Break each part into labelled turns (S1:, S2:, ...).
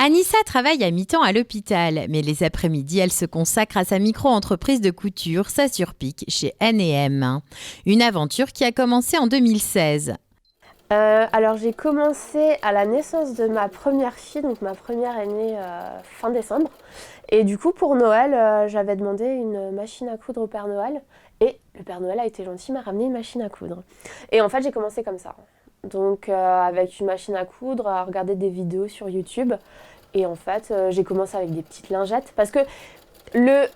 S1: Anissa travaille à mi-temps à l'hôpital, mais les après-midi, elle se consacre à sa micro-entreprise de couture, Ça Surpique, chez N&M. Une aventure qui a commencé en 2016.
S2: Alors j'ai commencé à la naissance de ma première fille, donc ma première est née fin décembre. Et du coup pour Noël, j'avais demandé une machine à coudre au Père Noël. Et le Père Noël a été gentil, m'a ramené une machine à coudre. Et en fait j'ai commencé comme ça. Donc avec une machine à coudre, à regarder des vidéos sur YouTube. Et en fait j'ai commencé avec des petites lingettes. Parce que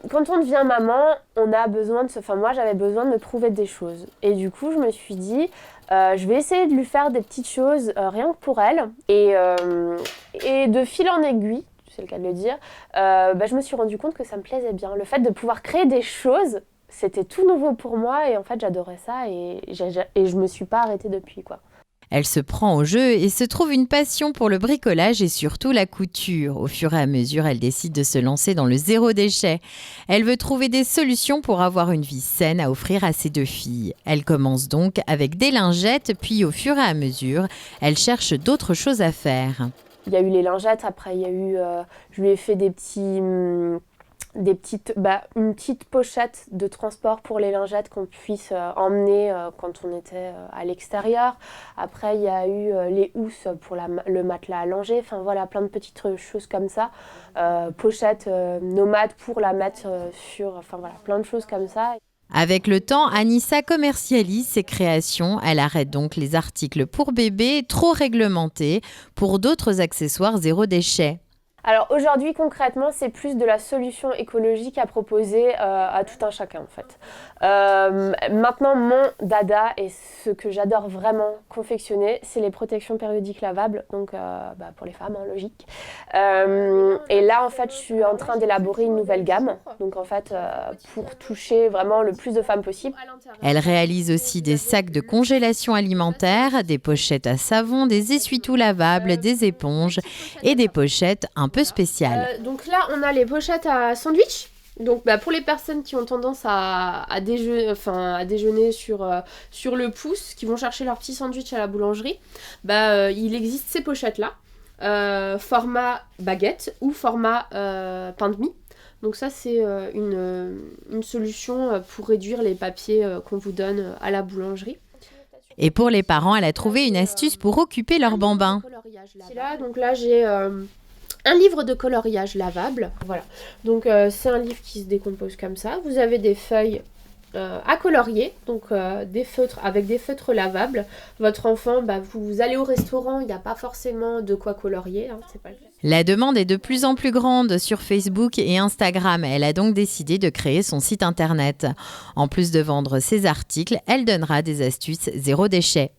S2: quand on devient maman, on a besoin moi j'avais besoin de me prouver des choses. Et du coup je me suis dit, je vais essayer de lui faire des petites choses rien que pour elle. Et de fil en aiguille, c'est le cas de le dire, je me suis rendu compte que ça me plaisait bien. Le fait de pouvoir créer des choses, c'était tout nouveau pour moi et en fait j'adorais ça et je me suis pas arrêtée depuis quoi.
S1: Elle se prend au jeu et se trouve une passion pour le bricolage et surtout la couture. Au fur et à mesure, elle décide de se lancer dans le zéro déchet. Elle veut trouver des solutions pour avoir une vie saine à offrir à ses deux filles. Elle commence donc avec des lingettes, puis au fur et à mesure, elle cherche d'autres choses à faire.
S2: Il y a eu les lingettes, après il y a eu, je lui ai fait une petite pochette de transport pour les lingettes qu'on puisse emmener quand on était à l'extérieur. Après, il y a eu les housses pour le matelas allongé. Enfin voilà, plein de petites choses comme ça. Pochette nomade pour la mettre sur... Enfin voilà, plein de choses comme ça.
S1: Avec le temps, Anissa commercialise ses créations. Elle arrête donc les articles pour bébés trop réglementés pour d'autres accessoires zéro déchet.
S2: Alors aujourd'hui concrètement c'est plus de la solution écologique à proposer à tout un chacun en fait. Maintenant mon dada et ce que j'adore vraiment confectionner c'est les protections périodiques lavables, donc pour les femmes logique. Et là en fait je suis en train d'élaborer une nouvelle gamme, donc en fait pour toucher vraiment le plus de femmes possible.
S1: Elle réalise aussi des sacs de congélation alimentaire, des pochettes à savon, des essuie-tout lavables, des éponges et des pochettes un peu spéciales.
S2: Donc là on a les pochettes à sandwich. Donc pour les personnes qui ont tendance à déjeuner sur le pouce, qui vont chercher leur petit sandwich à la boulangerie, il existe ces pochettes là, format baguette ou format pain de mie. Donc ça c'est une solution pour réduire les papiers qu'on vous donne à la boulangerie.
S1: Et pour les parents, elle a trouvé une astuce pour occuper leur bambin.
S2: Donc là j'ai un livre de coloriage lavable. Voilà. Donc c'est un livre qui se décompose comme ça. Vous avez des feuilles à colorier, donc des feutres avec des feutres lavables. Votre enfant, vous allez au restaurant, il n'y a pas forcément de quoi colorier. C'est pas le cas.
S1: La demande est de plus en plus grande sur Facebook et Instagram. Elle a donc décidé de créer son site internet. En plus de vendre ses articles, elle donnera des astuces zéro déchet.